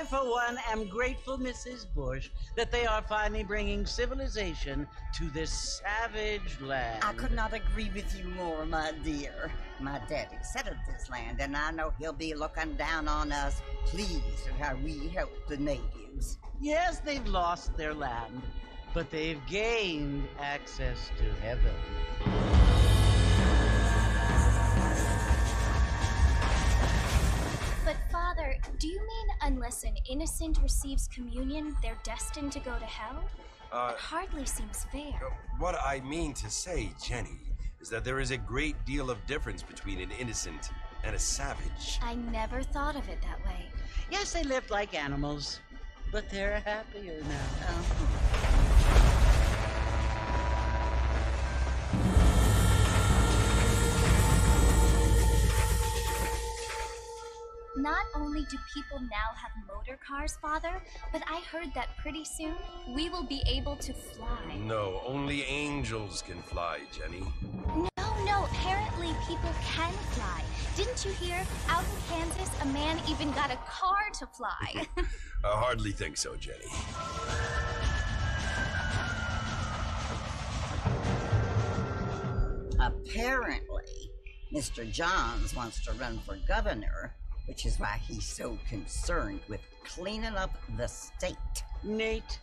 For one, am grateful, Mrs. Bush, that they are finally bringing civilization to this savage land. I could not agree with you more, my dear. My daddy settled this land, and I know he'll be looking down on us, pleased at how we help the natives. Yes, they've lost their land, but they've gained access to heaven. But Father, do you mean unless an innocent receives communion, they're destined to go to hell? It hardly seems fair. What I mean to say, Jenny, is that there is a great deal of difference between an innocent and a savage. I never thought of it that way. Yes, they lived like animals, but they're happier now. Not only do people now have motor cars, Father, but I heard that pretty soon we will be able to fly. No, only angels can fly, Jenny. No, apparently people can fly. Didn't you hear? Out in Kansas, a man even got a car to fly. I hardly think so, Jenny. Apparently, Mr. Johns wants to run for governor, which is why he's so concerned with cleaning up the state. Nate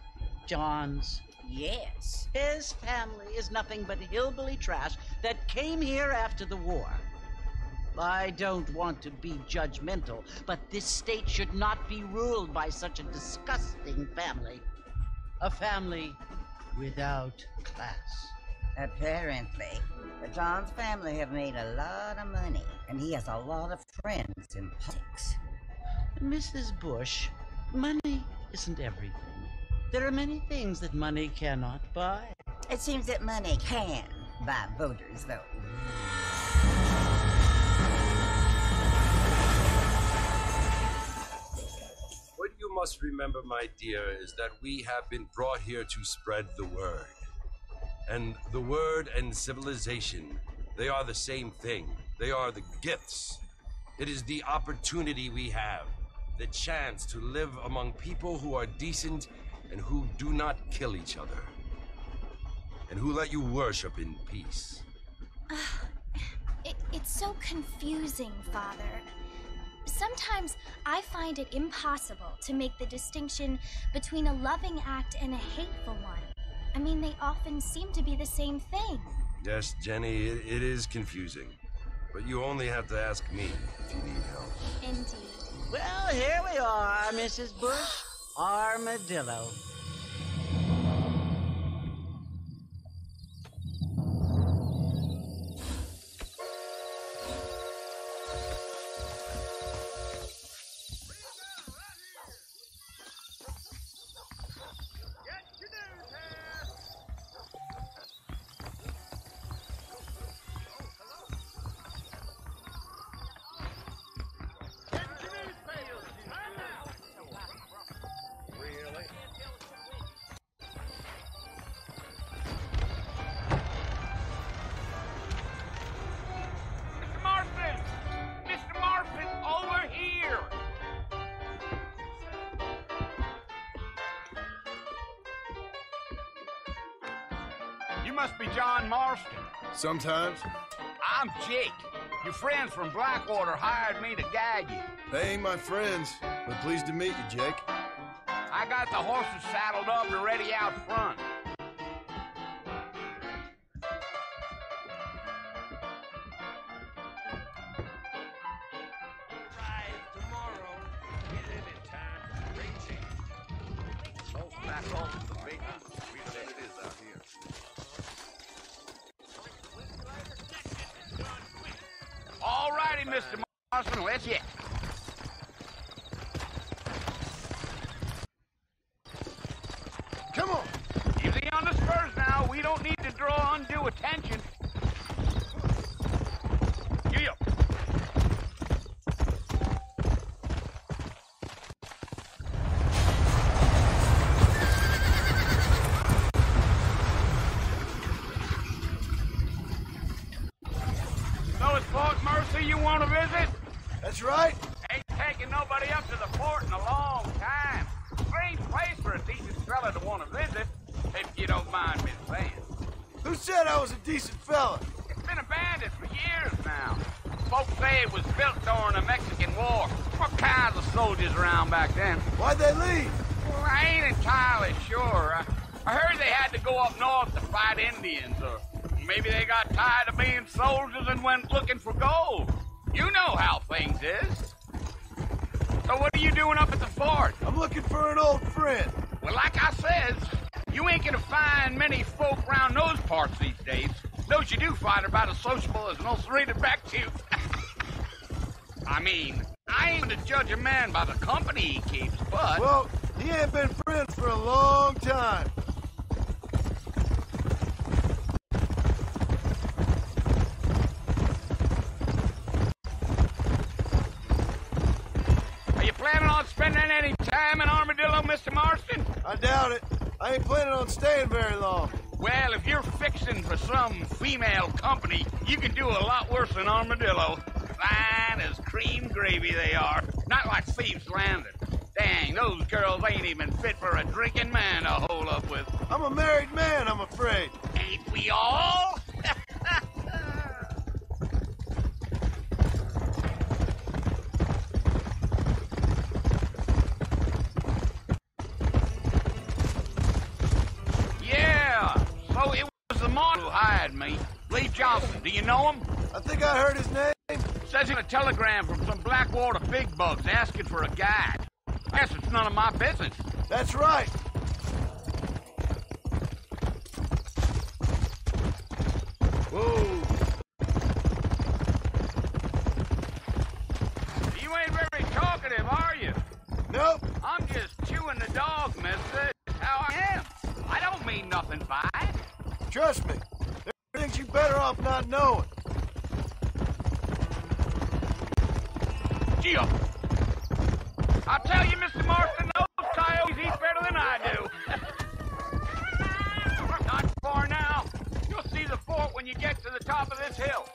Johns. Yes. His family is nothing but hillbilly trash that came here after the war. I don't want to be judgmental, but this state should not be ruled by such a disgusting family. A family without class. Apparently, the Johns family have made a lot of money, and he has a lot of friends in politics. Mrs. Bush, money isn't everything. There are many things that money cannot buy. It seems that money can buy voters, though. What you must remember, my dear, is that we have been brought here to spread the word. And the word and civilization, they are the same thing. They are the gifts. It is the opportunity we have, the chance to live among people who are decent and who do not kill each other, and who let you worship in peace. It's so confusing, Father. Sometimes I find it impossible to make the distinction between a loving act and a hateful one. I mean, they often seem to be the same thing. Yes, Jenny, it is confusing. but you only have to ask me if you need help. Indeed. Well, here we are, Mrs. Bush. Armadillo. You must be John Marston. Sometimes. I'm Jake. Your friends from Blackwater hired me to guide you. They ain't my friends, but pleased to meet you, Jake. I got the horses saddled up and ready out front. Arrive tomorrow. Get in time. Raging. Oh, that's all the big weirder than it is out here. All righty, Mr. Marston, let's hit. Come on! Easy on the spurs now. We don't need to draw undue attention. Giddy up. So it's Fort Mercy you want to visit? That's right. Ain't taking nobody up to the fort in a long time. Strange place for a decent fella to want to visit, if you don't mind me saying. Who said I was a decent fella? It's been abandoned for years now. Folks say it was built during the Mexican War. What kinds of soldiers around back then? Why'd they leave? Well, I ain't entirely sure. I heard they had to go up north to fight Indians, or maybe they got tired of being soldiers and went looking for gold. You know how things is. So what are you doing up at the fort? I'm looking for an old friend. Well, like I says, you ain't gonna find many folk around those parts these days. Those you do find are about as sociable as an ulcerated back tooth. I mean, I ain't gonna judge a man by the company he keeps, but... Well, he ain't been friends for a long time. Are you planning on spending any time in Armadillo, Mr. Marston? I doubt it. I ain't planning on staying very long. Well, if you're fixing for some female company, you can do a lot worse than Armadillo. Fine as cream gravy they are. Not like Thieves Landing. Dang, those girls ain't even fit for a drinking man to hole up with. I'm a married man, I'm afraid. Ain't we all? Yeah, so it was the Marshal who hired me. Lee Johnson, do you know him? I think I heard his name. Says he got a telegram from some Blackwater big bugs asking for a guide. I guess it's none of my business. That's right. Whoa. You ain't very talkative, are you? Nope. I'm just chewing the dog, mister. That's how I am. I don't mean nothing by it. Trust me. There are things you better off not knowing. Gee up. I'll tell you, Mr. Marston, those coyotes eat better than I do. Not far now. You'll see the fort when you get to the top of this hill.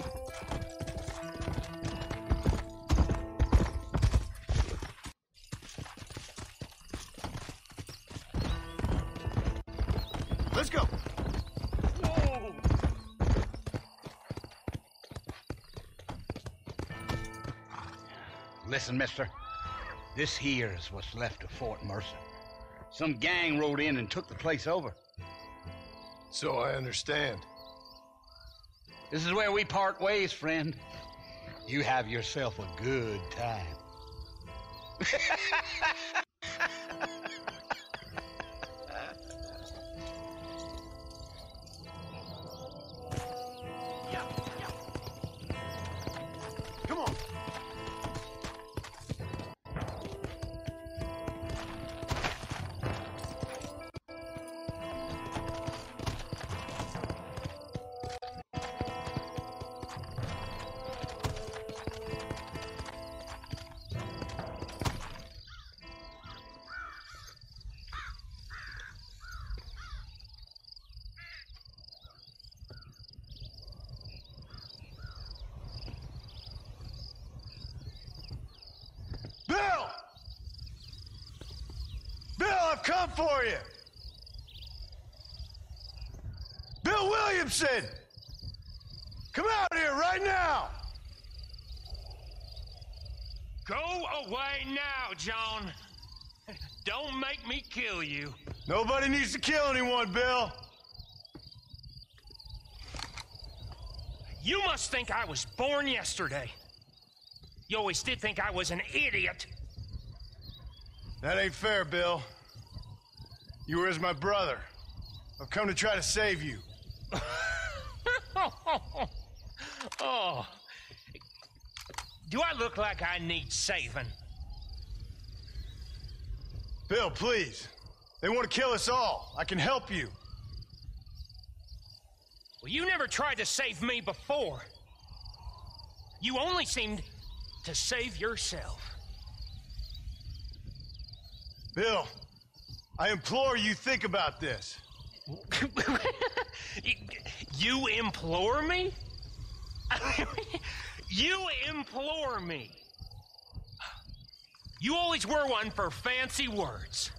Let's go. Whoa. Listen, mister. This here is what's left of Fort Mercy. Some gang rode in and took the place over. So I understand. This is where we part ways, friend. you have yourself a good time. Come on. Bill! Bill, I've come for you! Bill Williamson! Come out here right now! Go away now, John. Don't make me kill you. Nobody needs to kill anyone, Bill. You must think I was born yesterday. You always did think I was an idiot. That ain't fair, Bill. You were as my brother. I've come to try to save you. Oh. Do I look like I need saving? Bill, please. They want to kill us all. I can help you. Well, you never tried to save me before. You only seemed to save yourself. Bill, I implore you think about this. You implore me? You implore me. You always were one for fancy words.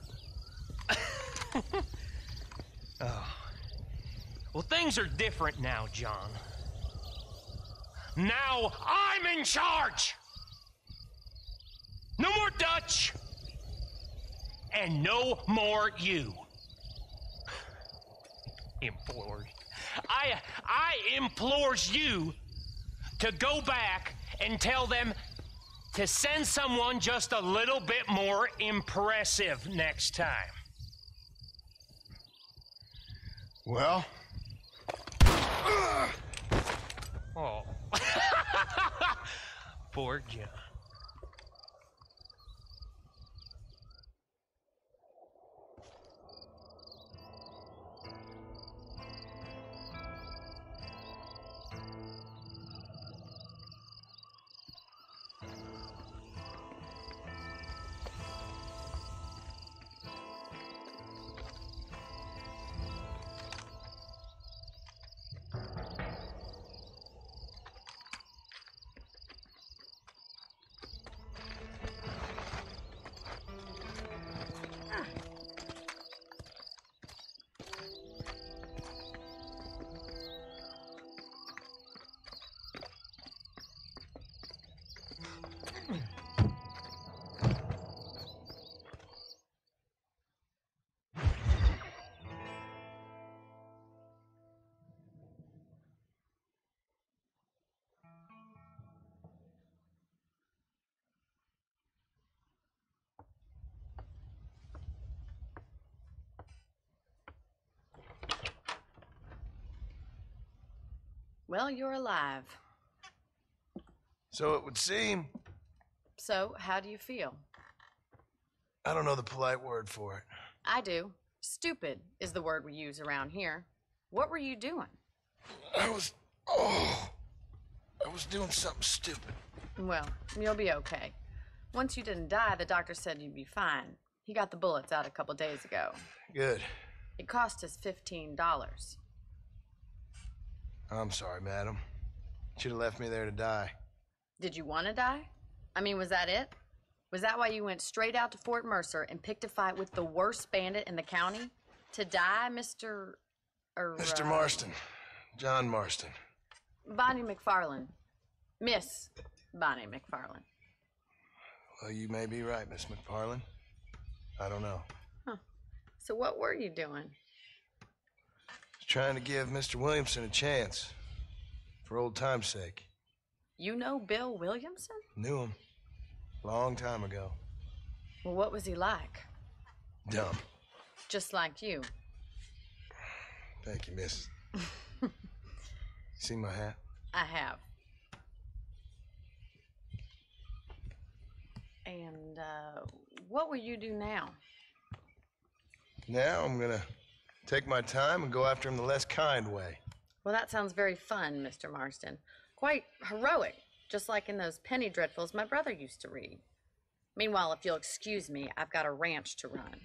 Oh. Well, things are different now, John. Now I'm in charge. No more Dutch. And no more you. Implores. I implores you to go back and tell them to send someone just a little bit more impressive next time. Well? Oh. Poor John. Well, you're alive. So it would seem. So, how do you feel? I don't know the polite word for it. I do. Stupid is the word we use around here. What were you doing? I was doing something stupid. Well, you'll be okay. Once you didn't die, the doctor said you'd be fine. He got the bullets out a couple days ago. Good. It cost us $15. I'm sorry, madam. Should have left me there to die. Did you want to die? I mean, was that it? Was that why you went straight out to Fort Mercer and picked a fight with the worst bandit in the county? To die, Mr. Mr. Marston. John Marston. Bonnie McFarland. Miss Bonnie McFarland. Well, you may be right, Miss McFarland. I don't know. Huh. So what were you doing? Trying to give Mr. Williamson a chance. For old time's sake. You know Bill Williamson? Knew him. Long time ago. Well, what was he like? Dumb. Just like you. Thank you, miss. See my hat? I have. And, what will you do now? Now I'm gonna take my time and go after him the less kind way. Well, that sounds very fun, Mr. Marston. Quite heroic, just like in those penny dreadfuls my brother used to read. Meanwhile, if you'll excuse me, I've got a ranch to run.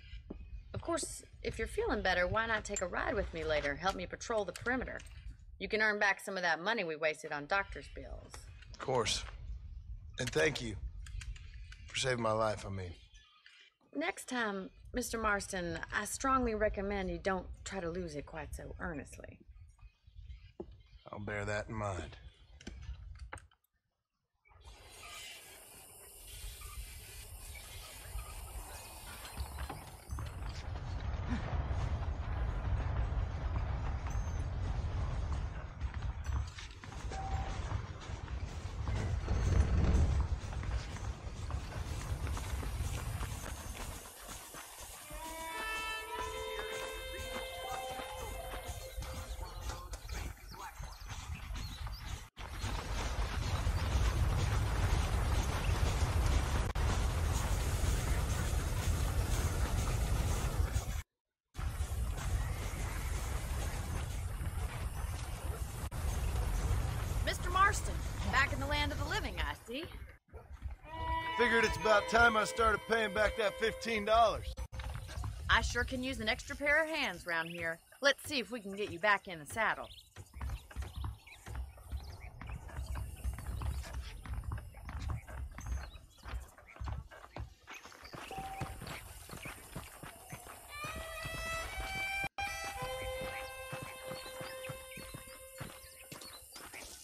Of course, if you're feeling better, why not take a ride with me later? Help me patrol the perimeter. You can earn back some of that money we wasted on doctor's bills. Of course. And thank you for saving my life, I mean. Next time, Mr. Marston, I strongly recommend you don't try to lose it quite so earnestly. I'll bear that in mind. Mr. Marston, back in the land of the living, I see. Figured it's about time I started paying back that $15. I sure can use an extra pair of hands round here. Let's see if we can get you back in the saddle.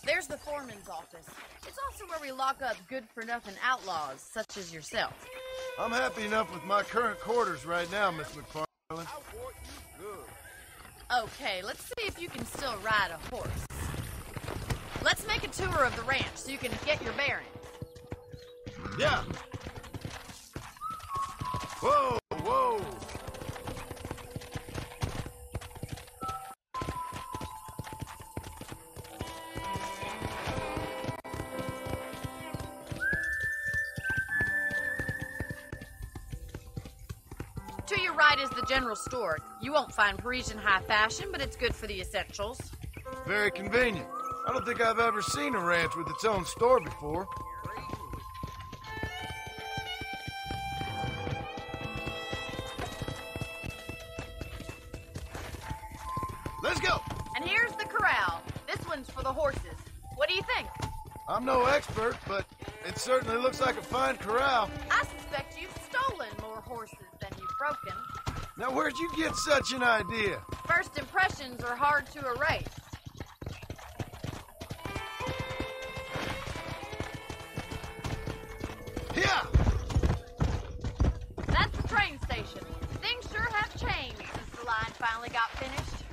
There's the foreman's office. It's also where we lock up good-for-nothing outlaws, such as yourself. I'm happy enough with my current quarters right now, Miss McFarland. Okay, let's see if you can still ride a horse. Let's make a tour of the ranch so you can get your bearings. Yeah. Whoa, whoa. To your right is the general store. You won't find Parisian high fashion, but it's good for the essentials. Very convenient. I don't think I've ever seen a ranch with its own store before. Let's go. And here's the corral. This one's for the horses. What do you think? I'm no expert, but it certainly looks like a fine corral. I suspect you've stolen more horses than you've broken. Now, where'd you get such an idea? First impressions are hard to erase. Yeah! That's the train station. Things sure have changed since the line finally got finished.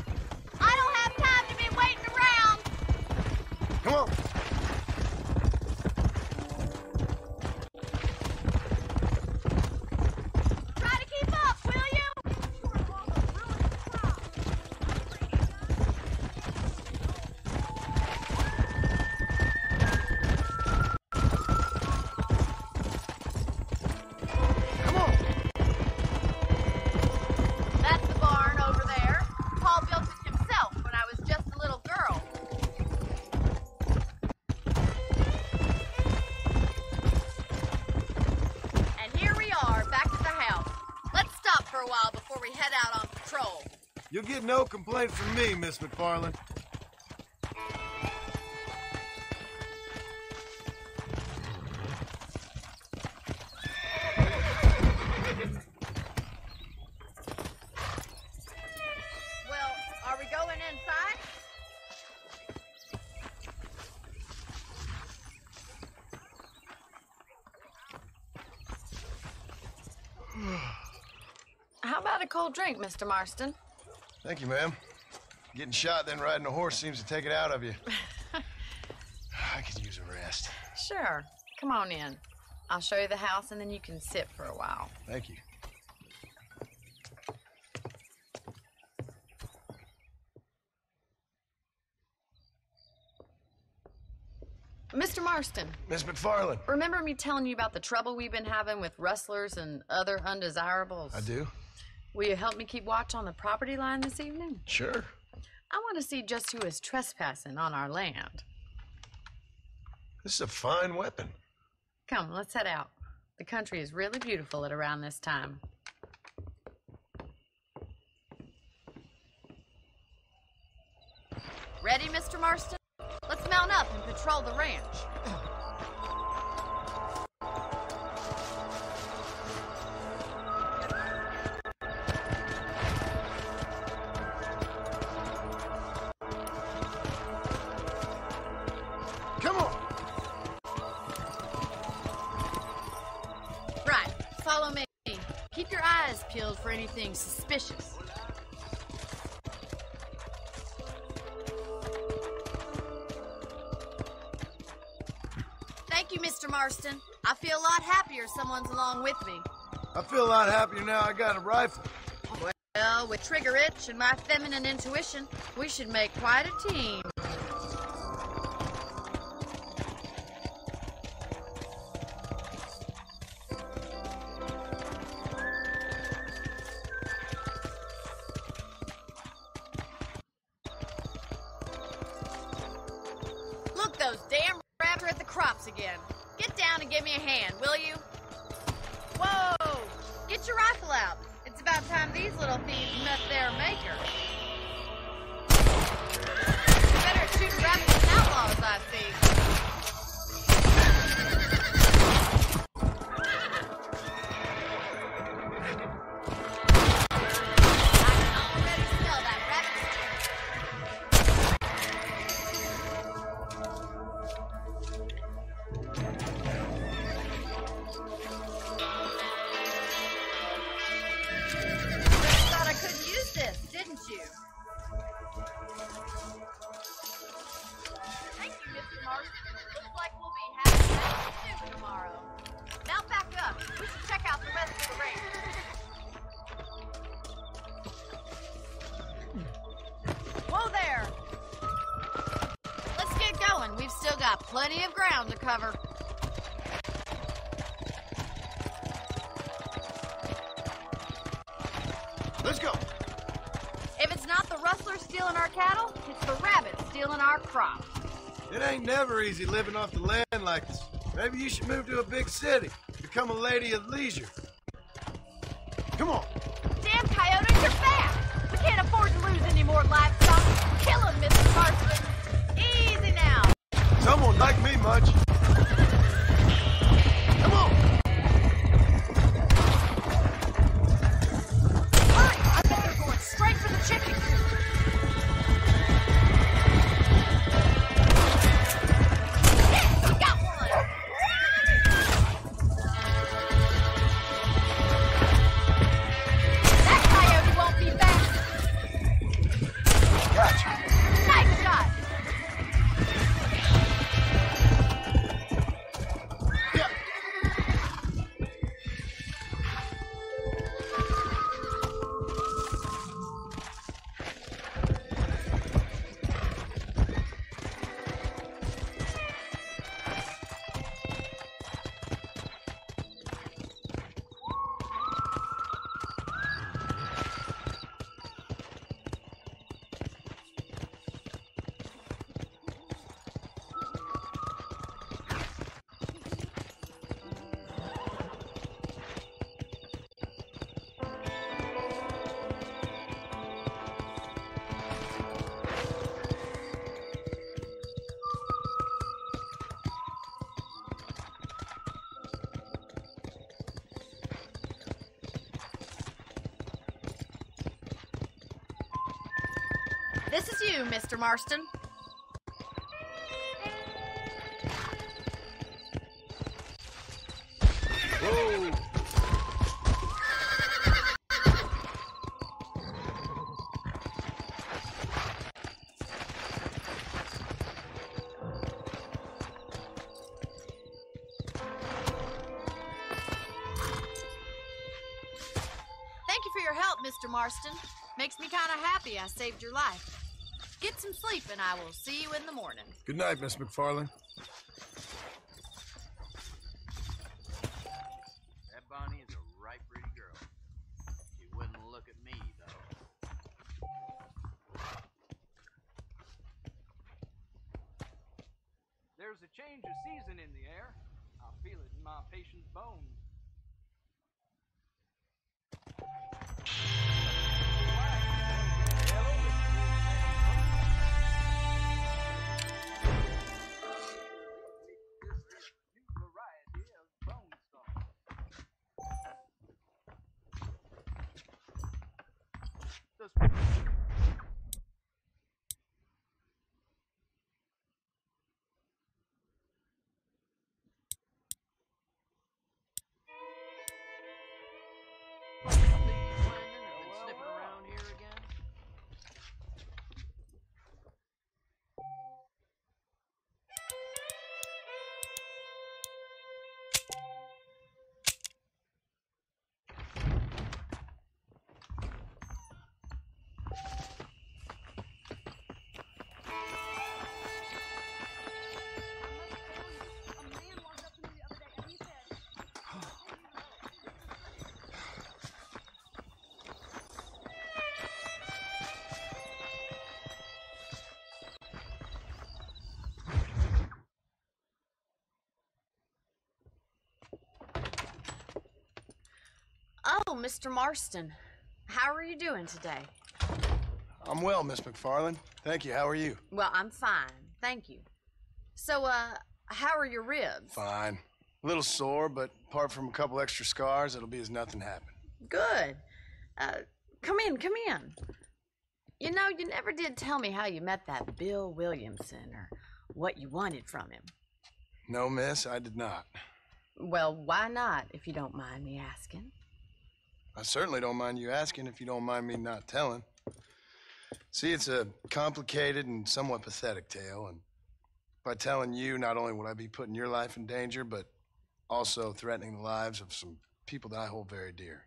I don't have time to be waiting around. Come on. Try to keep up, will you? Come on. That's the barn over there. Paul built it himself when I was just a little girl. And here we are, back at the house. Let's stop for a while before we head out on patrol. You'll get no complaint from me, Miss McFarland. Well, are we going inside? How about a cold drink, Mr. Marston? Thank you, ma'am. Getting shot then riding a horse seems to take it out of you. I could use a rest. fast. Sure. Come on in. I'll show you the house, and then you can sit for a while. Thank you. Mr. Marston. Miss McFarland. Remember me telling you about the trouble we've been having with rustlers and other undesirables? I do. Will you help me keep watch on the property line this evening? Sure. I want to see just who is trespassing on our land. This is a fine weapon. Come, let's head out. The country is really beautiful at around this time. Ready, Mr. Marston? Let's mount up and patrol the ranch. Come on. Right, follow me. Keep your eyes peeled for anything suspicious. Thank you, Mr. Marston. I feel a lot happier someone's along with me. I feel a lot happier now I got a rifle. Well, with Trigger Itch and my feminine intuition, we should make quite a team. Look, those damn rabbits are at the crops again. Get down and give me a hand, will you? Whoa! Get your rifle out. It's about time these little thieves met their maker. Better shoot rabbits than outlaws, I see. I can already smell that rabbit stew. Thought I couldn't use this, didn't you? Thank you, Mr. Marston. Looks like we'll be having that soup tomorrow. Now back up. We should check out the rest of the range. Whoa there! Let's get going. We've still got plenty of ground to cover. Let's go. If it's not the rustler stealing our cattle, it's the rabbit stealing our crops. It ain't never easy living off the land like this. Maybe you should move to a big city. Become a lady of leisure. Come on. Damn coyote, you're fast! We can't afford to lose any more livestock. Kill him, Mr. Marston. Easy now. Someone like me much. Come on. Hurry! I think they're going straight for the chicken. Yeah, we got one! That coyote won't be back. Gotcha. Nice shot. Yeah. This is you, Mr. Marston. Whoa. Mr. Marston. Makes me kind of happy I saved your life. Get some sleep and I will see you in the morning. Good night, Miss McFarlane. That Bonnie is a right pretty girl. She wouldn't look at me, though. There's a change of season in the air. I feel it in my patient's bones. Oh, Mr. Marston. How are you doing today? I'm well, Miss McFarlane. Thank you. How are you? Well, I'm fine. Thank you. So, how are your ribs? Fine. A little sore, but apart from a couple extra scars, it'll be as nothing happened. Good. Come in. You know, you never did tell me how you met that Bill Williamson or what you wanted from him. No, miss, I did not. Well, why not, if you don't mind me asking? I certainly don't mind you asking if you don't mind me not telling. See, it's a complicated and somewhat pathetic tale, and by telling you, not only would I be putting your life in danger, but also threatening the lives of some people that I hold very dear.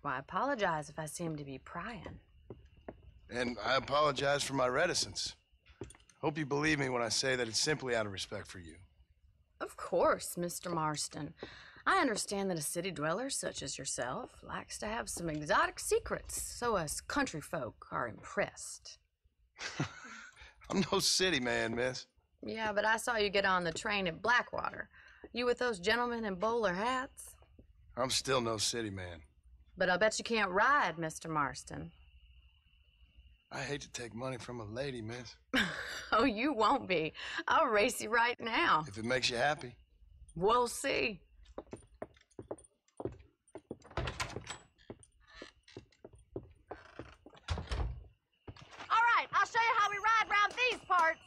Well, I apologize if I seem to be prying. And I apologize for my reticence. Hope you believe me when I say that it's simply out of respect for you. Of course, Mr. Marston. I understand that a city dweller such as yourself likes to have some exotic secrets, so us country folk are impressed. I'm no city man, miss. Yeah, but I saw you get on the train at Blackwater. You with those gentlemen in bowler hats? I'm still no city man. But I'll bet you can't ride, Mr. Marston. I hate to take money from a lady, miss. Oh, you won't be. I'll race you right now. If it makes you happy. We'll see. All right, I'll show you how we ride round these parts.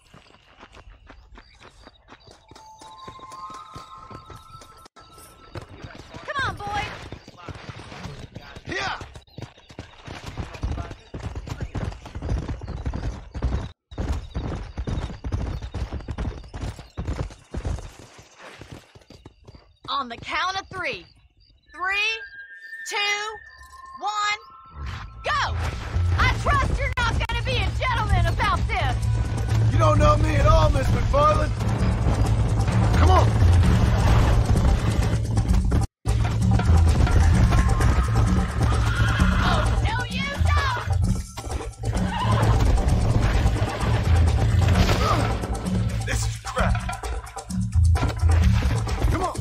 Come on, boys. Yeah! On the count of 3. 3, 2, 1, go! I trust you're not gonna be a gentleman about this. You don't know me at all, Miss McFarlane. Come on! Oh, no, you don't! This is crap. Come on!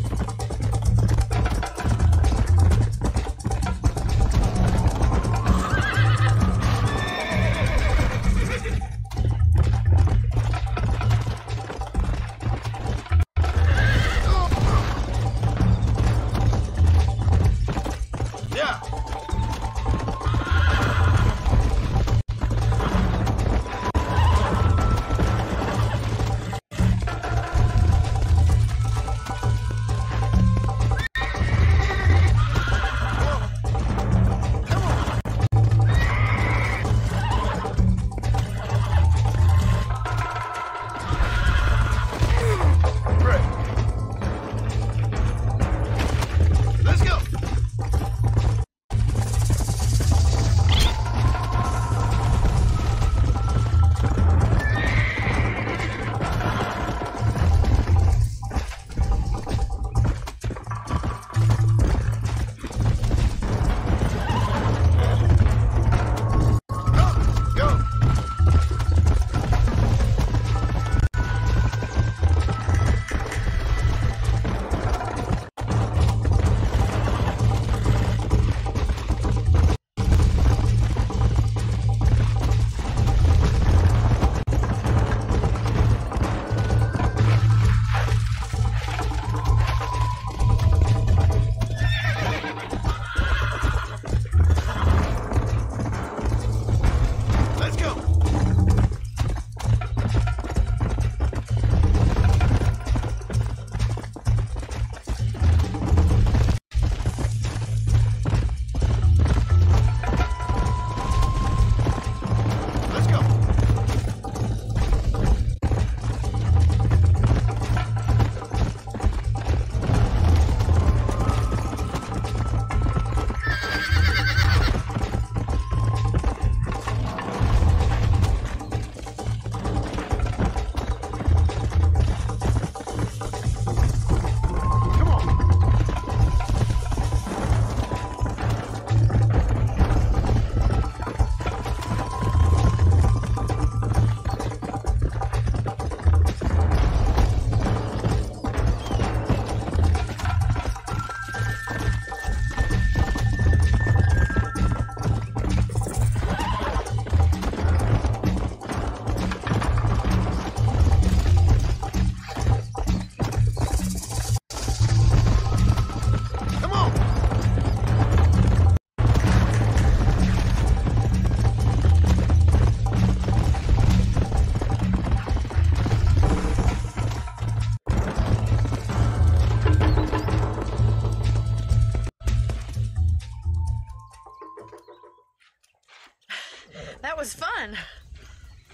That was fun.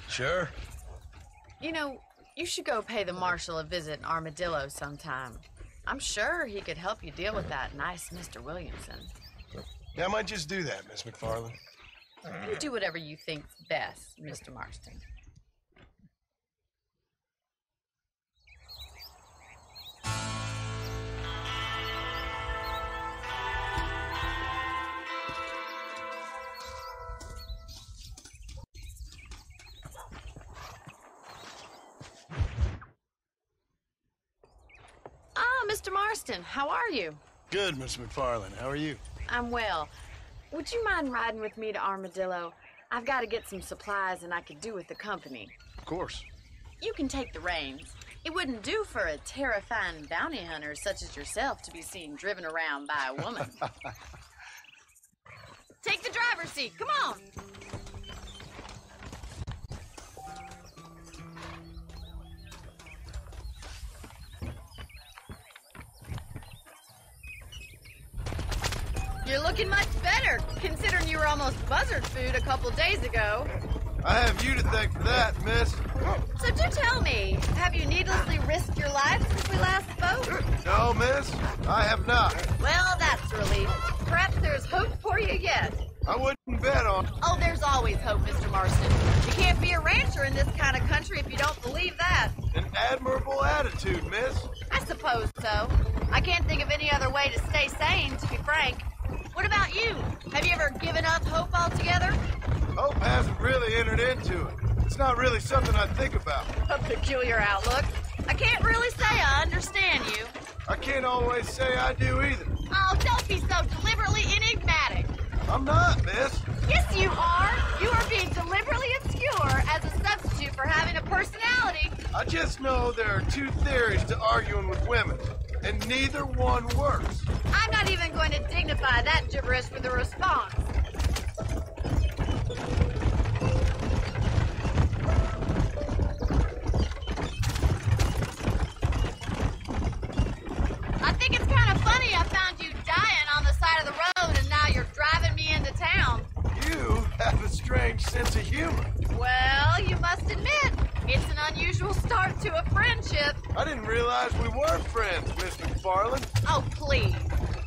Sure. You know, you should go pay the marshal a visit in Armadillo sometime. I'm sure he could help you deal with that nice Mr. Williamson. Yeah, I might just do that, Miss McFarland. You do whatever you think's best, Mr. Marston. Mr. Marston, how are you? Good, Miss McFarland. How are you? I'm well. Would you mind riding with me to Armadillo? I've got to get some supplies and I could do with the company. Of course. You can take the reins. It wouldn't do for a terrifying bounty hunter such as yourself to be seen driven around by a woman. Take the driver's seat. Come on. You're looking much better, considering you were almost buzzard food a couple days ago. I have you to thank for that, miss. So do tell me, have you needlessly risked your life since we last spoke? No, miss, I have not. Well, that's a relief. Perhaps there's hope for you yet. I wouldn't bet on... Oh, there's always hope, Mr. Marston. You can't be a rancher in this kind of country if you don't believe that. An admirable attitude, miss. I suppose so. I can't think of any other way to stay sane, to be frank. What about you? Have you ever given up hope altogether? Hope hasn't really entered into it. It's not really something I think about. A peculiar outlook. I can't really say I understand you. I can't always say I do either. Oh, don't be so deliberately enigmatic. I'm not, miss. Yes, you are. You are being deliberately obscure as a substitute for having a personality. I just know there are two theories to arguing with women, and neither one works. I'm not even going to dignify that gibberish with a response. I think it's kind of funny I found you dying on the side of the road and now you're driving me into town. You have a strange sense of humor. Well, you must admit, it's an unusual start to a friendship. I didn't realize we were friends, Miss McFarland. Oh, please.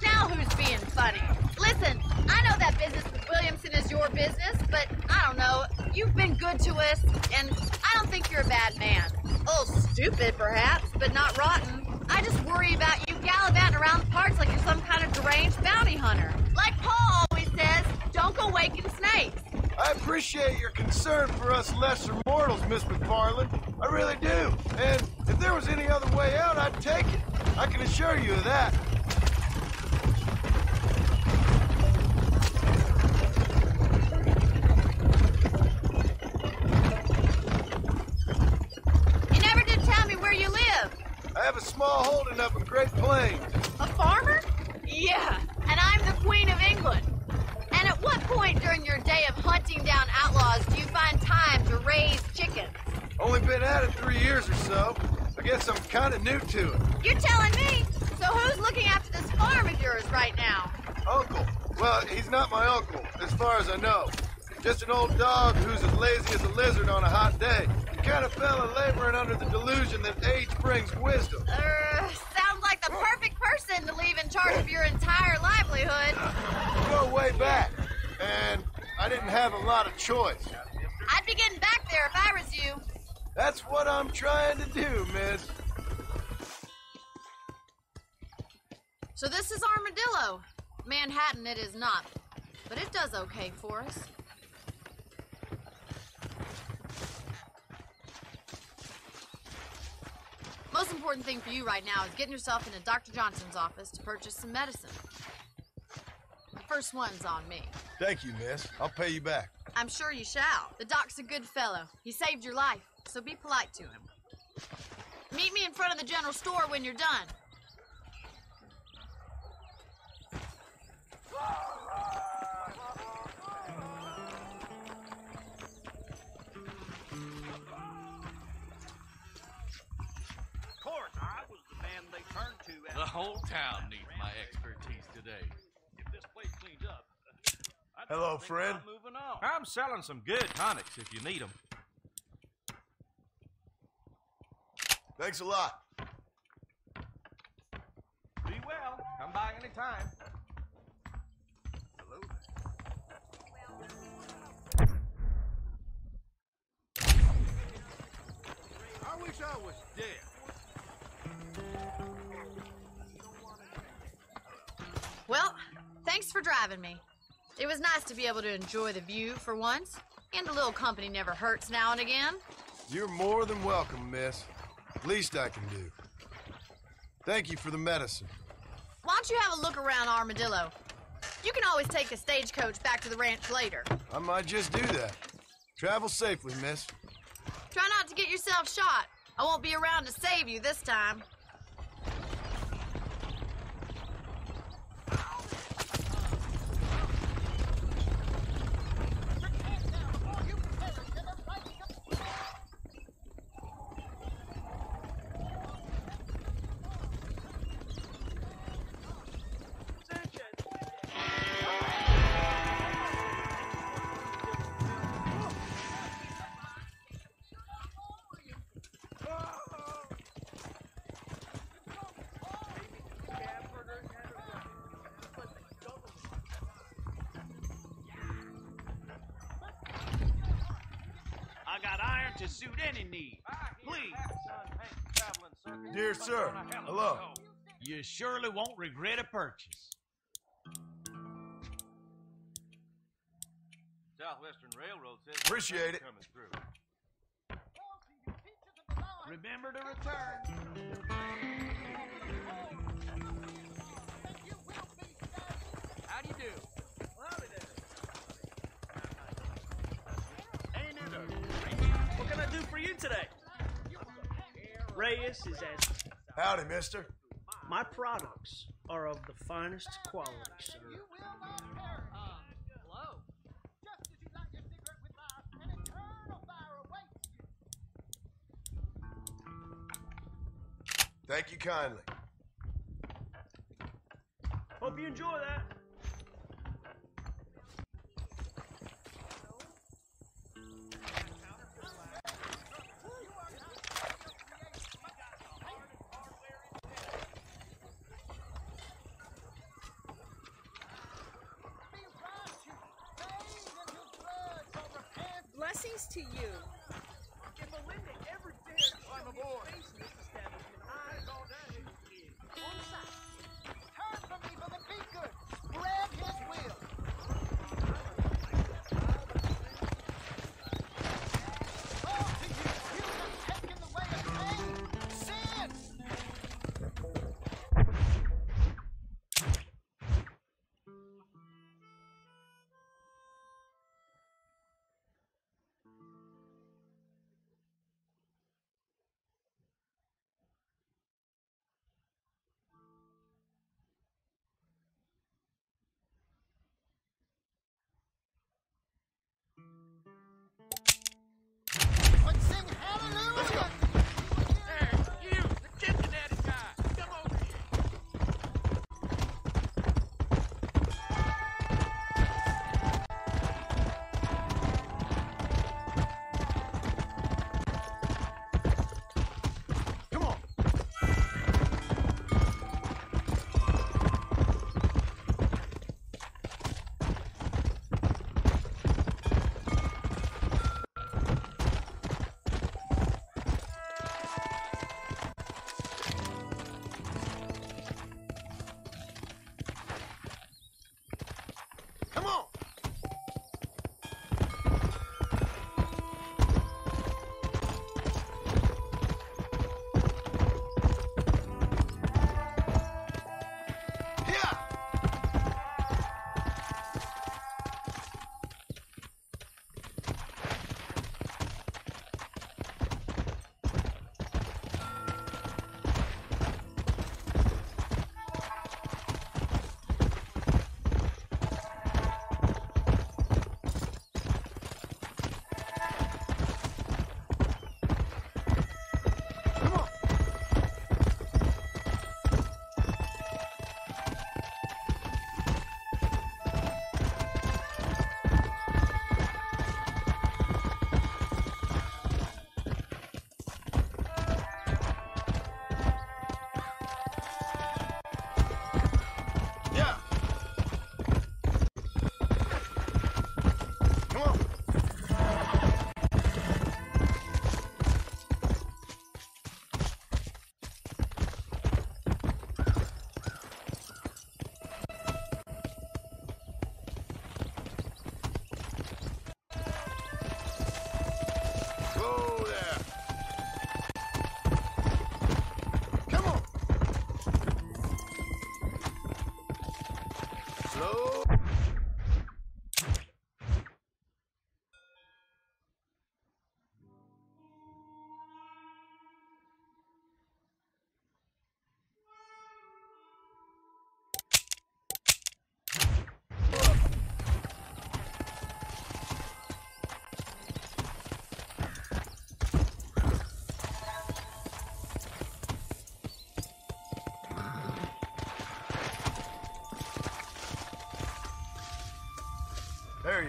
Now who's being funny? Listen, I know that business with Williamson is your business, but I don't know. You've been good to us, and I don't think you're a bad man. A little stupid, perhaps, but not rotten. I just worry about you gallivanting around the parks like you're some kind of deranged bounty hunter. Like Paul always says, don't go waking snakes. I appreciate your concern for us lesser mortals, Miss McFarland. I really do. And if there was any other way out, I'd take it. I can assure you of that. You never did tell me where you live. I have a small holding up in Great Plains. A farmer? Yeah, and I'm the Queen of England. And at what point during your day of hunting down outlaws do you find time to raise chickens? Only been at it 3 years or so. I guess I'm kind of new to it. You're telling me? So who's looking after this farm of yours right now? Uncle. Well, he's not my uncle, as far as I know. Just an old dog who's as lazy as a lizard on a hot day. The kind of fella laboring under the delusion that age brings wisdom. Sounds like the perfect person to leave in charge of your entire livelihood. We go way back, and I didn't have a lot of choice. I'd be getting back there if I was you. That's what I'm trying to do, miss. So this is Armadillo. Manhattan it is not, but it does okay for us. Most important thing for you right now is getting yourself into Dr. Johnson's office to purchase some medicine. The first one's on me. Thank you, miss. I'll pay you back. I'm sure you shall. The doc's a good fellow. He saved your life, so be polite to him. Meet me in front of the general store when you're done. Of course, I was the man they turned to. The whole town needs my expertise today. If this place cleans up, Hello, friend. I'm moving on. I'm selling some good tonics if you need them. Thanks a lot. Be well. Come by anytime. Hello. I wish I was dead. Well, thanks for driving me. It was nice to be able to enjoy the view for once, and a little company never hurts now and again. You're more than welcome, miss. Least I can do. Thank you for the medicine. Why don't you have a look around Armadillo? You can always take a stagecoach back to the ranch later. I might just do that. Travel safely, miss. Try not to get yourself shot. I won't be around to save you this time. I got iron to suit any need. Please. Dear sir, hello. You surely won't regret a purchase. Southwestern Railroad says Appreciate it. coming through. Remember to return. How do you do? Hey, Nuno. What can I do for you today? Reyes is as Howdy, mister. My products are of the finest quality, sir. Hello. Thank you kindly. Hope you enjoy that. Blessings to you. If Melinda ever dared show his face in this establishment, I saw that kid. One side. Turn from evil and be good. Spread his will. All to you. You have taken the way of pain, sin.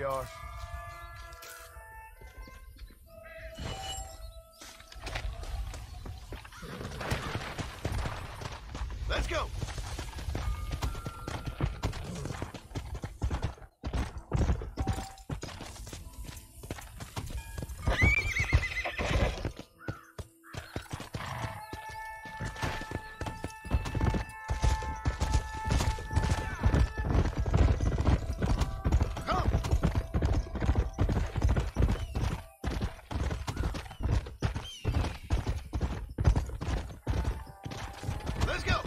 we are. Let's go! Let's go!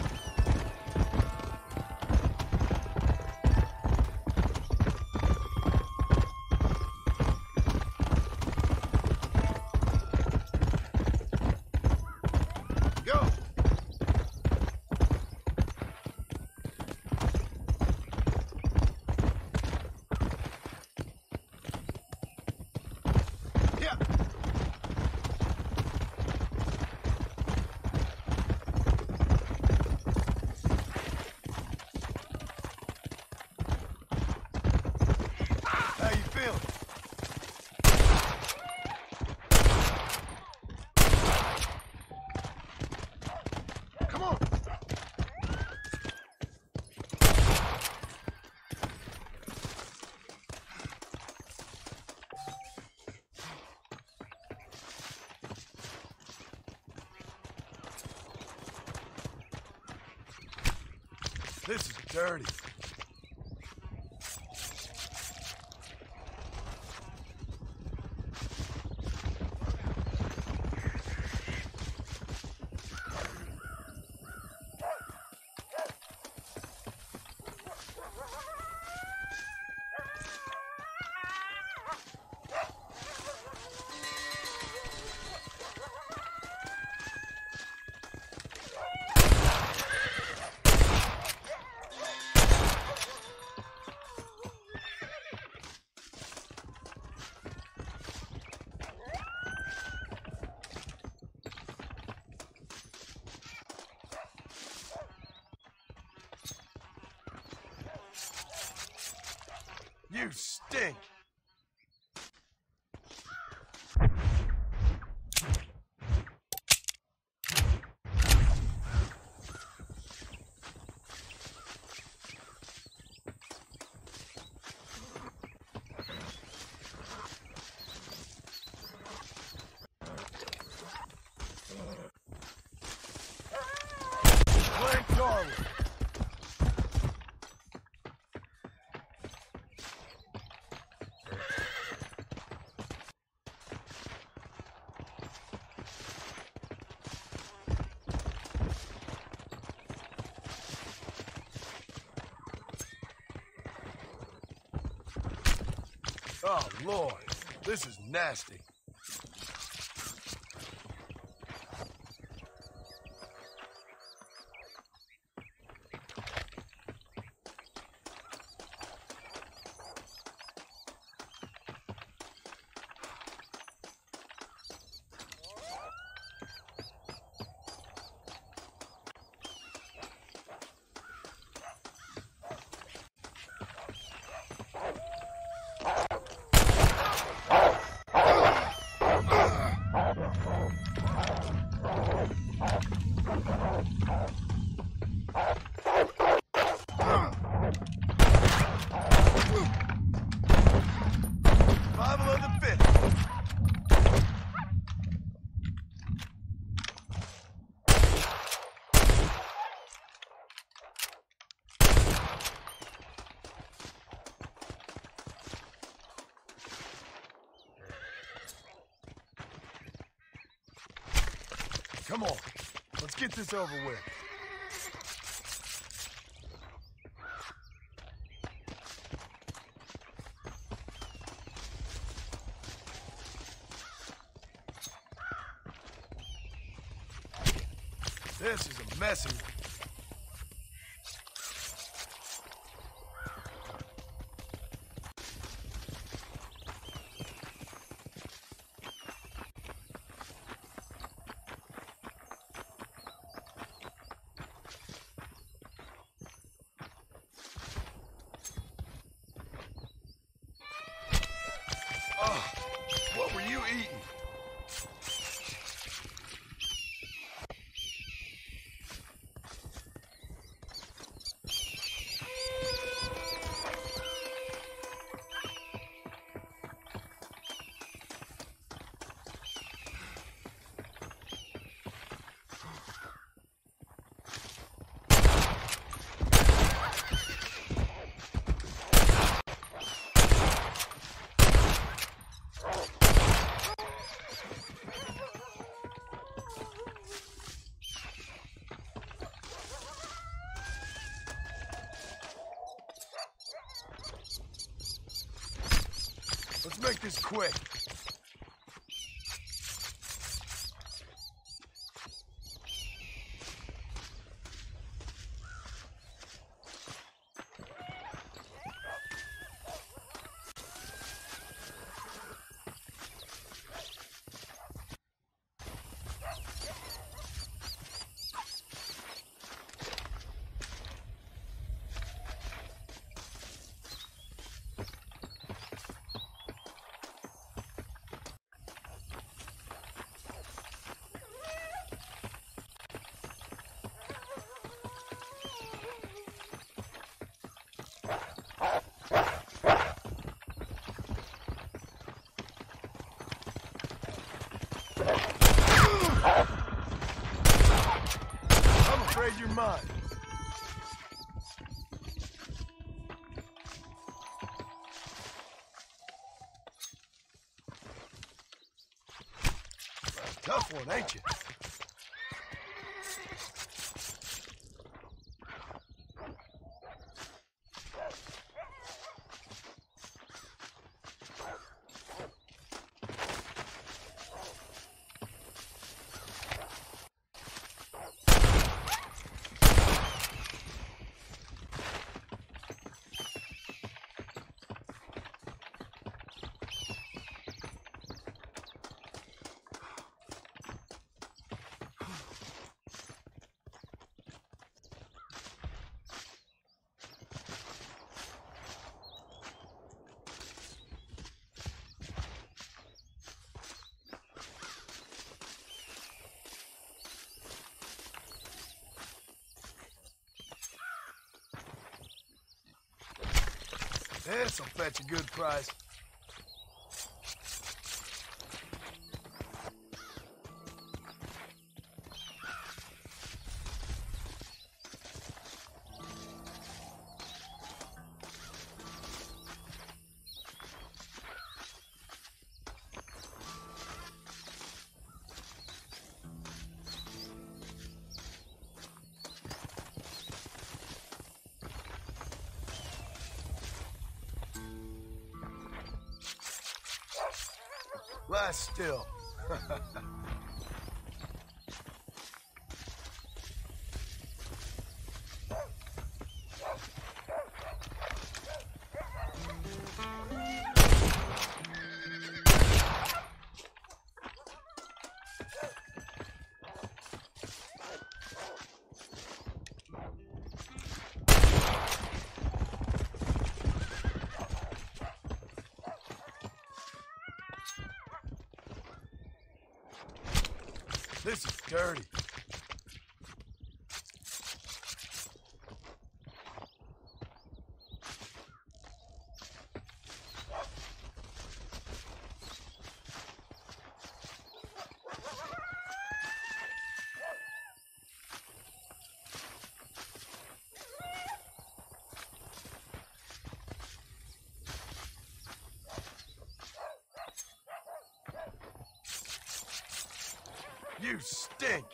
Go! Yeah! How you feeling? Come on! This is dirty. You stink! Blank Darwin! Oh, Lord. This is nasty. Survival of the fittest. Come on, let's get this over with. This is a messy one. make this quick. I'm afraid you're mine. Tough one, ain't you? This'll fetch a good price. Lie still. This is dirty. You stink!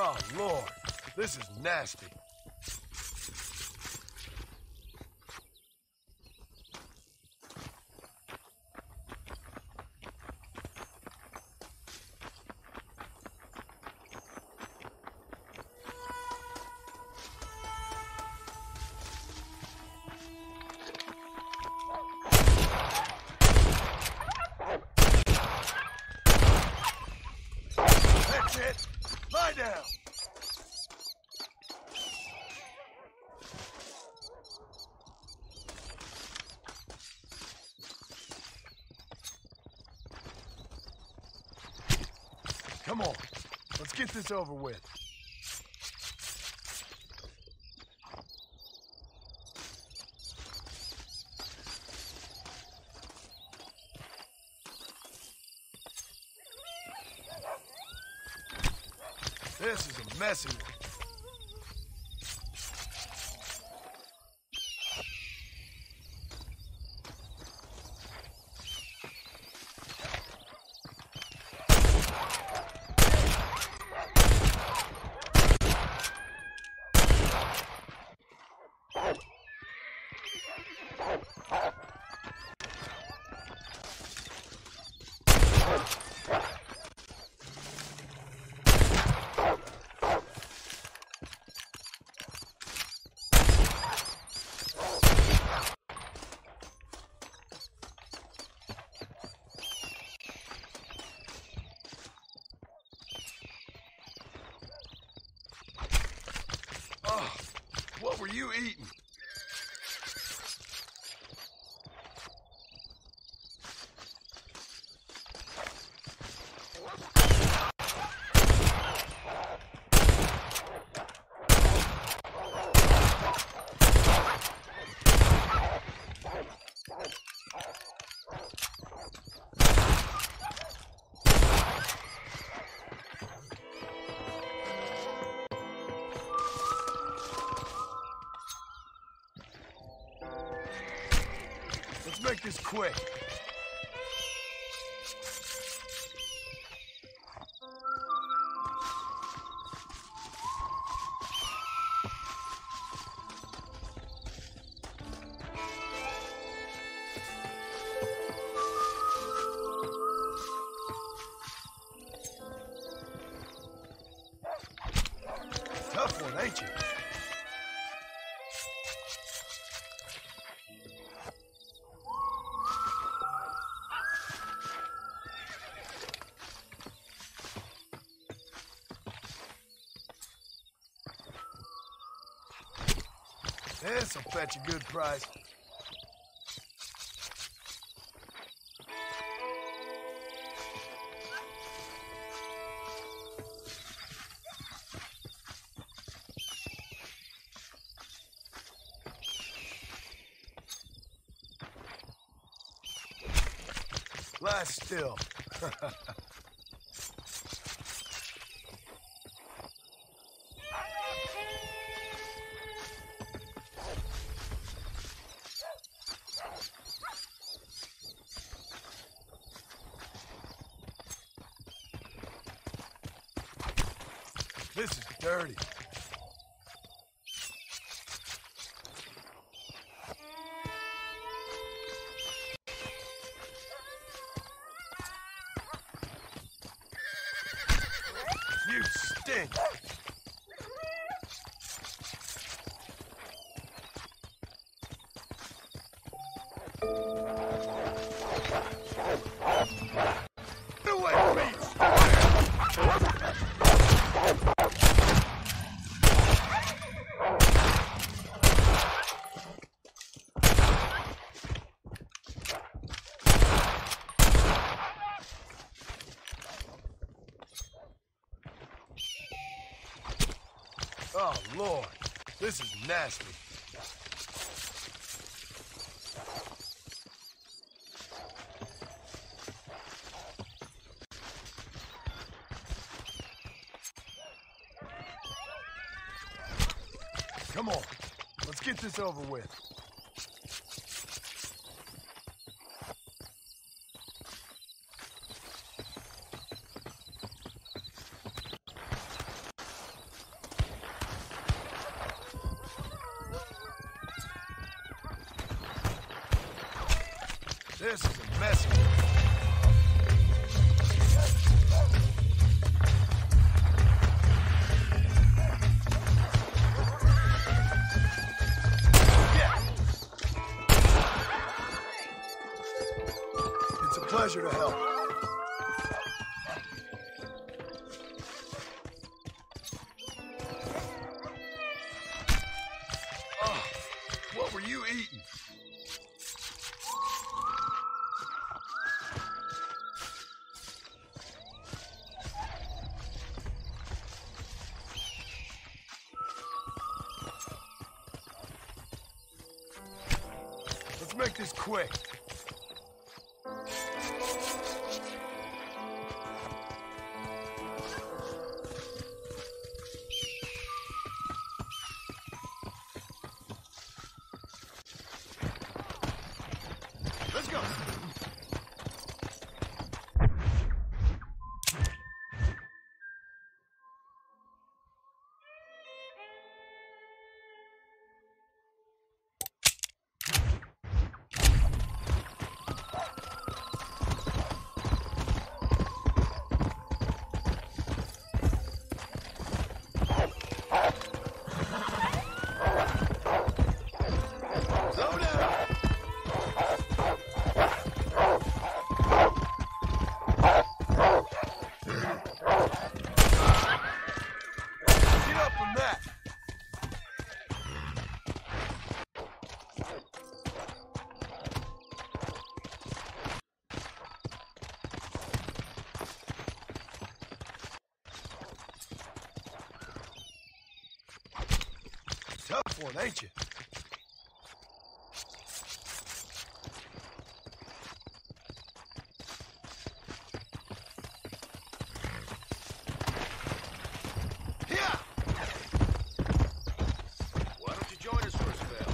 Oh, Lord. This is nasty. That's it. Lie down. Come on. Let's get this over with. This is a messy one. Oh, what were you eating? Let's make this quick. Tough one, ain't you? This'll fetch a good price. Lie still. This is dirty. You stink. Get away from me! Oh, Lord. This is nasty. Come on. Let's get this over with. This is a mess. It's a pleasure to help. Oh, what were you eating? Let's make this quick. Let's go. Slow down. Get up from that. Tough one, ain't you? Yeah. Why don't you join us for a spell?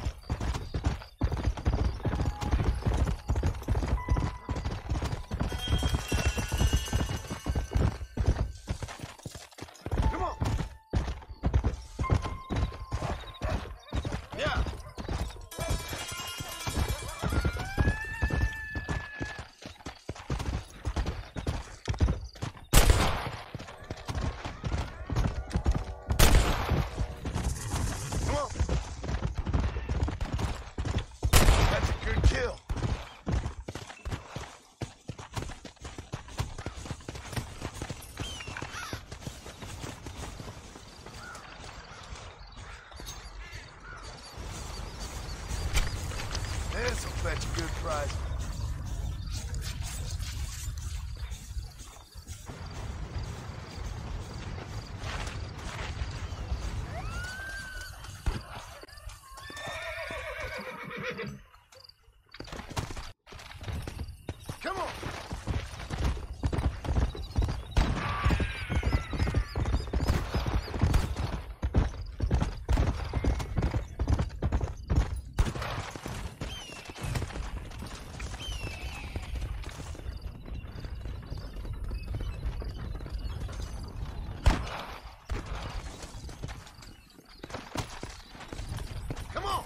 Come on. Yeah. Come on. That's a good kill. This'll fetch a good prize. Come on. Come on.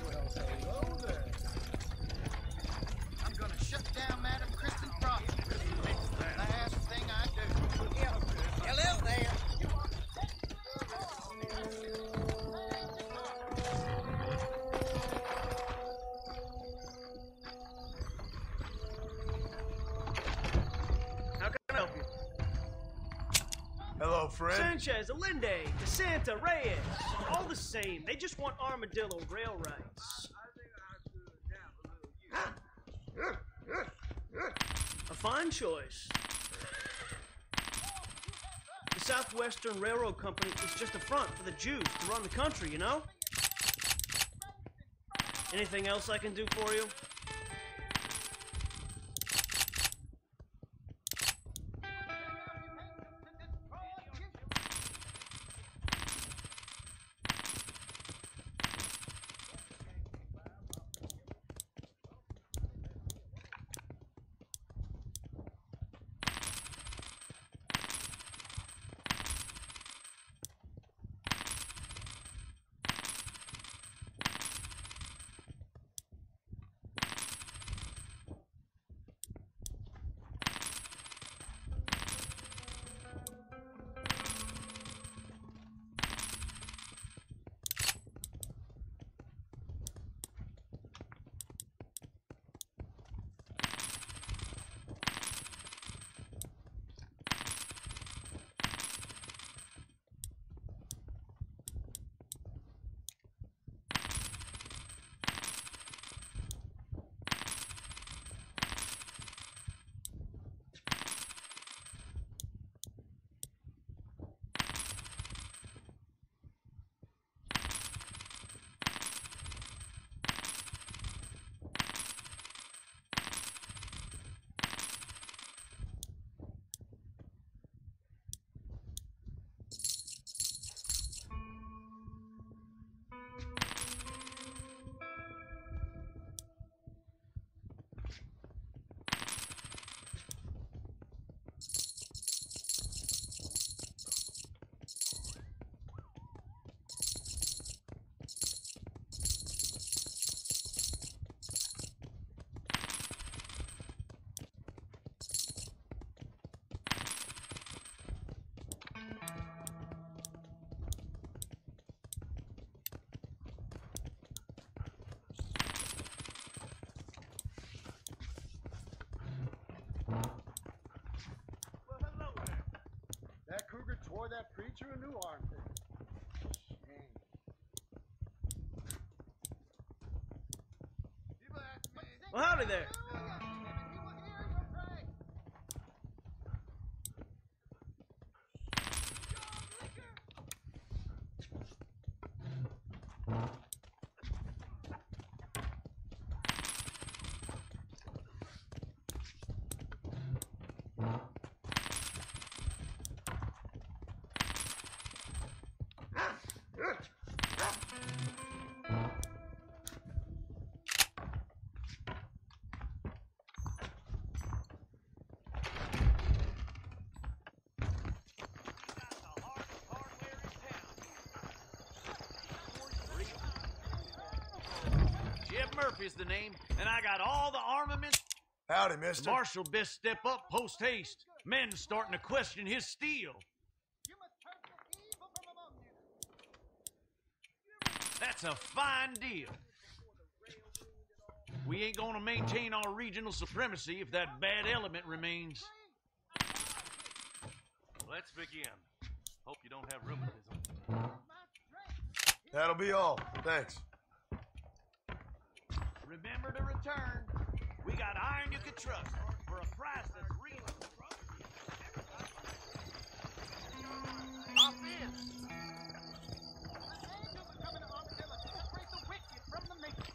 Well, hello there. I'm gonna shut down Madam Kristen's profit. Last thing I do. Hello there. How can I help you? Hello, friend. Sanchez, Allende, DeSanta, Reyes. All the same. They just want Armadillo rail rights. A fine choice. The The Southwestern Railroad Company is just a front for the Jews to run the country, you know? Anything else I can do for you? That cougar tore that preacher a new armpit. Shame. Well, howdy there. Murphy's the name, and I got all the armaments. Howdy, mister. The marshal best step up post haste. Men starting to question his steel. That's a fine deal. We ain't gonna maintain our regional supremacy if that bad element remains. Let's begin. Hope you don't have rheumatism. That'll be all. Thanks. Remember to return. We got iron you can trust for a price that's reasonable. Stop this! The angels are coming to Armadillo to separate the wicked from the naked.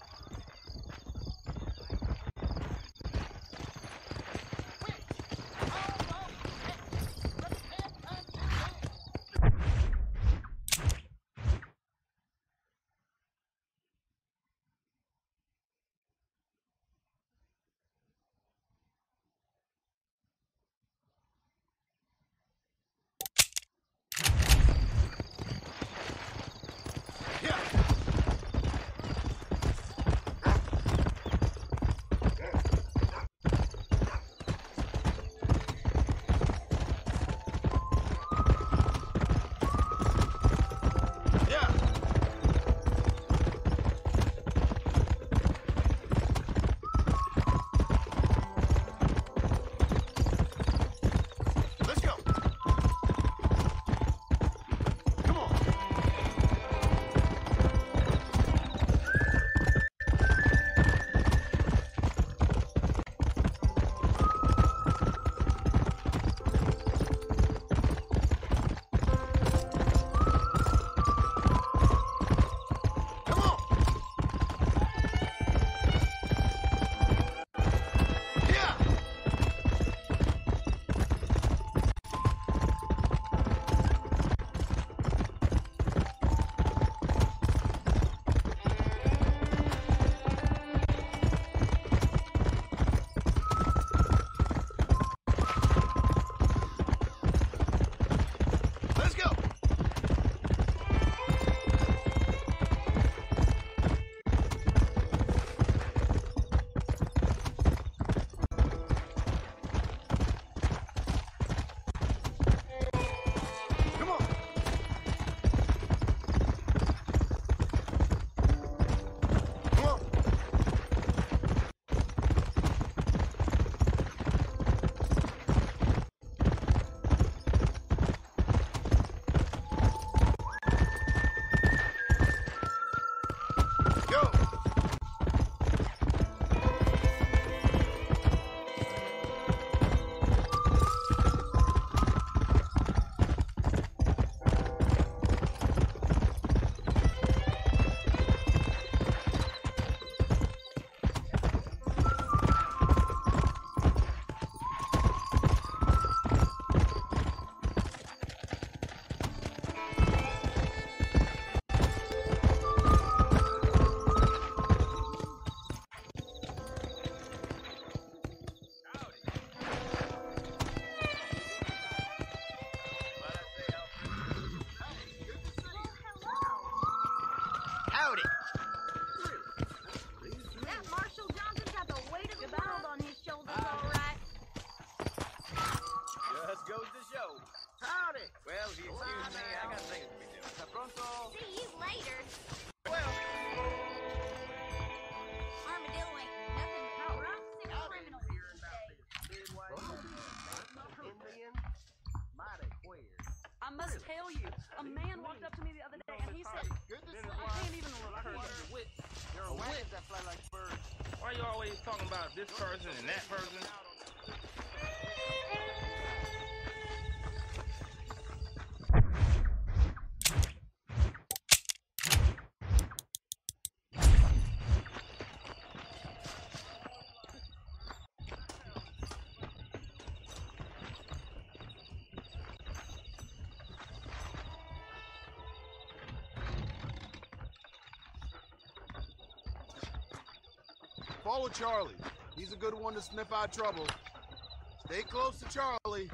tell you. A man walked up to me the other day and he said, I can't even recur your wit. There are wagons that fly like birds. Why you always talking about this person and that person? Follow Charlie. He's a good one to sniff out trouble. Stay close to Charlie.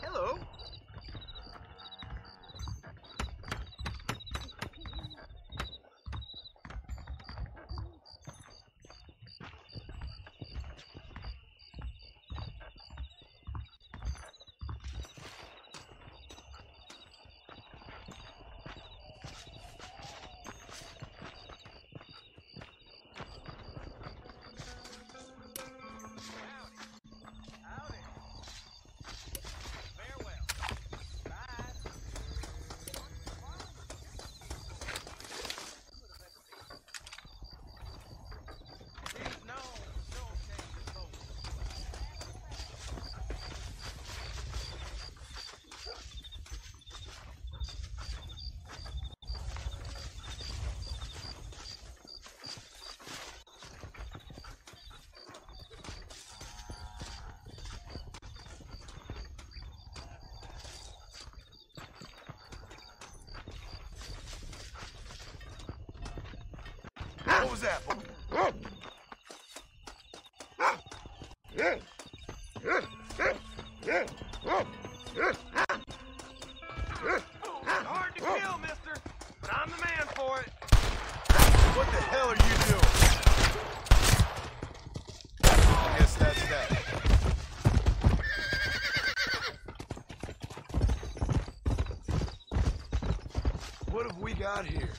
Hello. What was that? Hard to kill, mister, but I'm the man for it. What the hell are you doing? I guess that's that. What have we got here?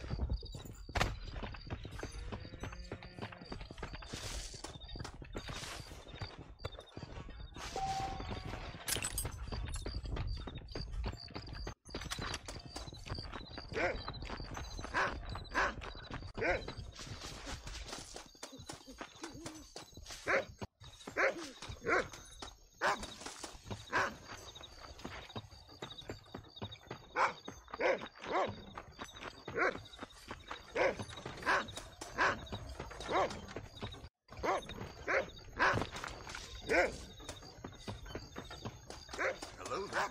Hello there.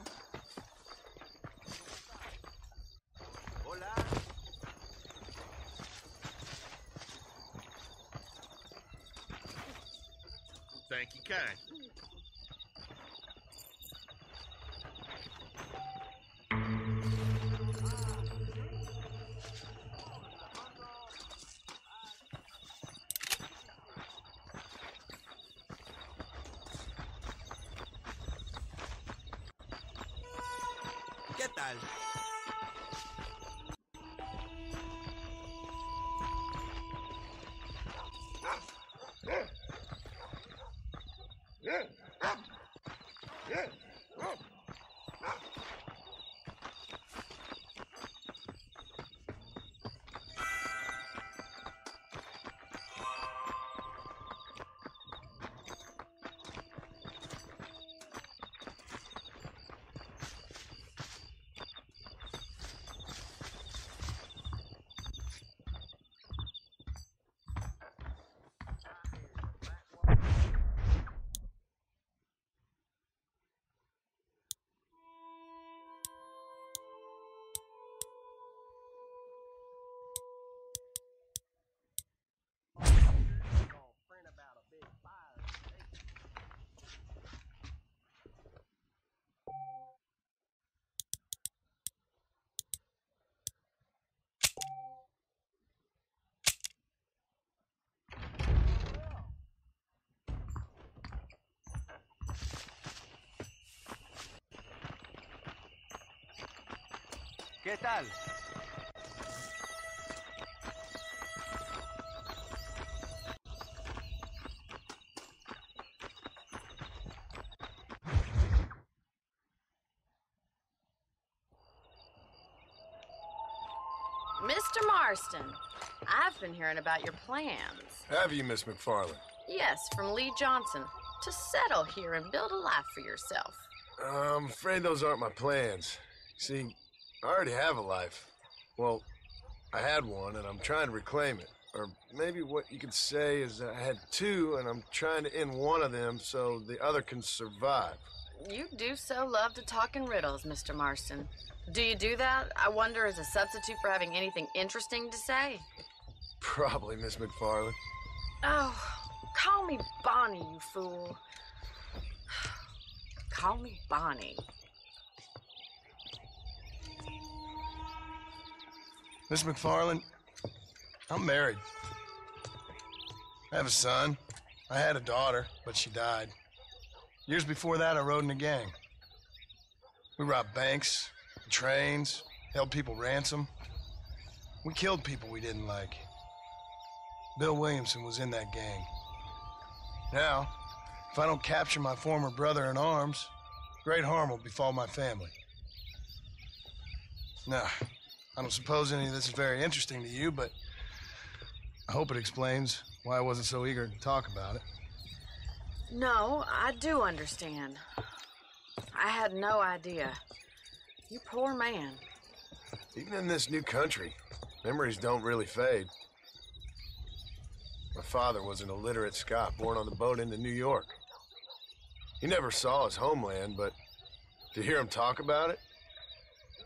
Hola. Thank you kind. ¿Qué tal? ¿Qué tal? Mr. Marston, I've been hearing about your plans. Have you, Miss McFarland? Yes, from Lee Johnson, to settle here and build a life for yourself. I'm afraid those aren't my plans. See, I already have a life. Well, I had one, and I'm trying to reclaim it. Or maybe what you could say is I had two, and I'm trying to end one of them so the other can survive. You do so love to talk in riddles, Mr. Marston. Do you do that, I wonder, as a substitute for having anything interesting to say? Probably, Miss McFarland. Oh, call me Bonnie, you fool. Call me Bonnie. Miss McFarland, I'm married. I have a son. I had a daughter, but she died. Years before that, I rode in a gang. We robbed banks, trains, held people ransom. We killed people we didn't like. Bill Williamson was in that gang. Now, if I don't capture my former brother in arms, great harm will befall my family. Now, I don't suppose any of this is very interesting to you, but I hope it explains why I wasn't so eager to talk about it. No, I do understand. I had no idea. You poor man. Even in this new country, memories don't really fade. My father was an illiterate Scot born on the boat into New York. He never saw his homeland, but to hear him talk about it,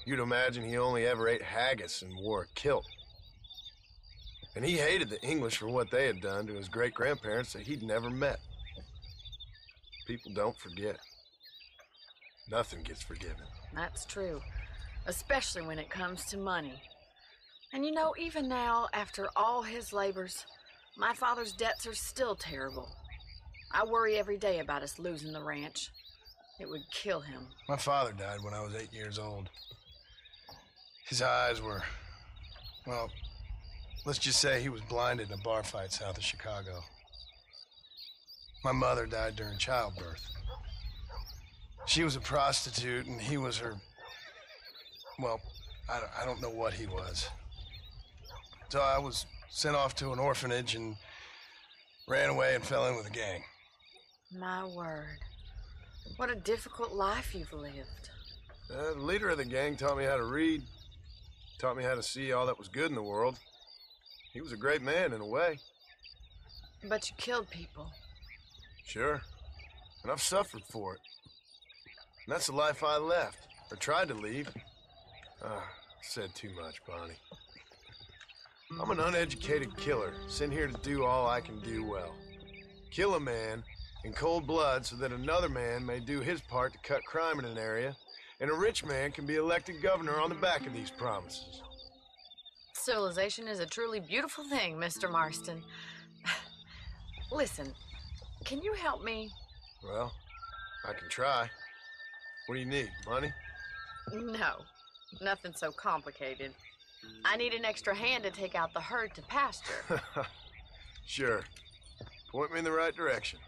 you'd imagine he only ever ate haggis and wore a kilt. And he hated the English for what they had done to his great-grandparents that he'd never met. People don't forget. Nothing gets forgiven. That's true, especially when it comes to money. And you know, even now, after all his labors, my father's debts are still terrible. I worry every day about us losing the ranch. It would kill him. My father died when I was 8 years old. His eyes were, well, let's just say he was blinded in a bar fight south of Chicago. My mother died during childbirth. She was a prostitute, and he was her, well, I don't know what he was. So I was sent off to an orphanage and ran away and fell in with a gang. My word. What a difficult life you've lived. The leader of the gang taught me how to read, taught me how to see all that was good in the world. He was a great man in a way. But you killed people. Sure. And I've suffered for it. And that's the life I left, or tried to leave. Said too much, Bonnie. I'm an uneducated killer, sent here to do all I can do well. Kill a man in cold blood so that another man may do his part to cut crime in an area, and a rich man can be elected governor on the back of these promises. Civilization is a truly beautiful thing, Mr. Marston. Listen, can you help me? Well, I can try. What do you need, money? No, nothing so complicated. I need an extra hand to take out the herd to pasture. Sure. Point me in the right direction.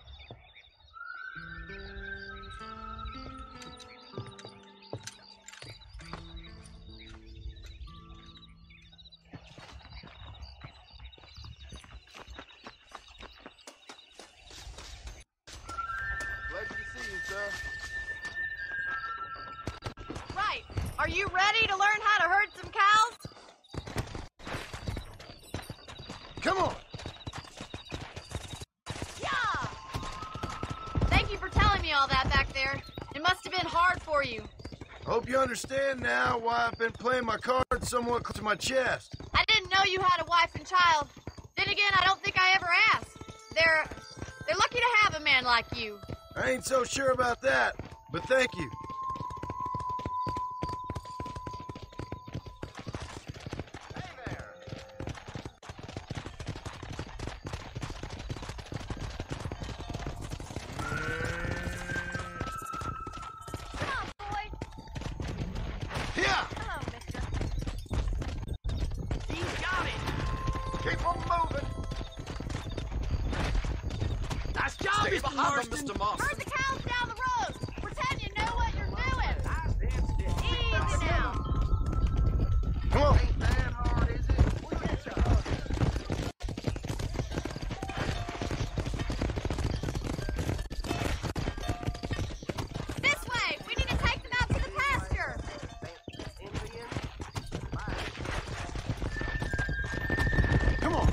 Pleasure to see you, sir. Right. Are you ready to learn how to herd some cows? Come on! Yeah! Thank you for telling me all that back there. It must have been hard for you. Hope you understand now why I've been playing my cards somewhat close to my chest. I didn't know you had a wife and child. Then again, I don't think I ever asked. They're lucky to have a man like you. I ain't so sure about that, but thank you. Come on, boy. Yeah! Hello, mister. Marston. Mr. Marston. Herd the cows down the road. Pretend you know what you're doing. Easy now. Come on. Ain't that hard, is it? We'll get you. This way. We need to take them out to the pasture. Come on.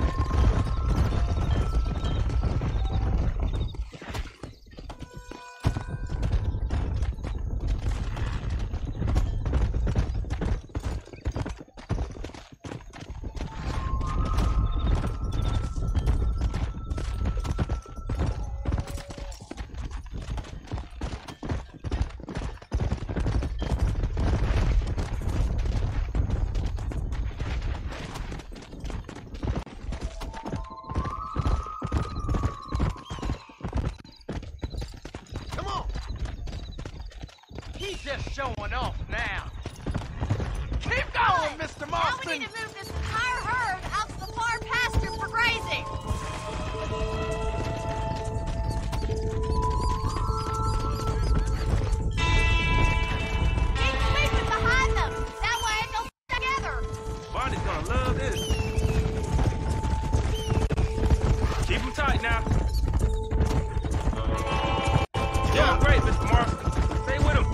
Come on. He's just showing off now. Keep going, Mr. Now we Marston. need to move this entire herd out to the far pasture for grazing. Keep sweeping behind them. That way they'll stick together. Barney's gonna love this. Keep him tight now. Yeah, great, Mr. Marston. Stay with him.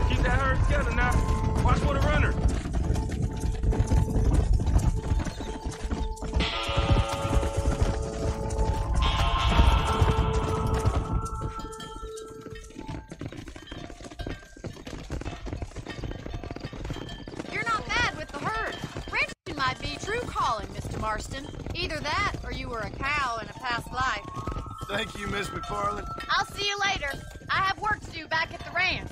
Keep that herd together now. Watch for the runner. You're not mad with the herd. Ranching might be true calling, Mr. Marston. Either that, or you were a cow in a past life. Thank you, Miss McFarland. I'll see you later. I have work to do back at the ranch.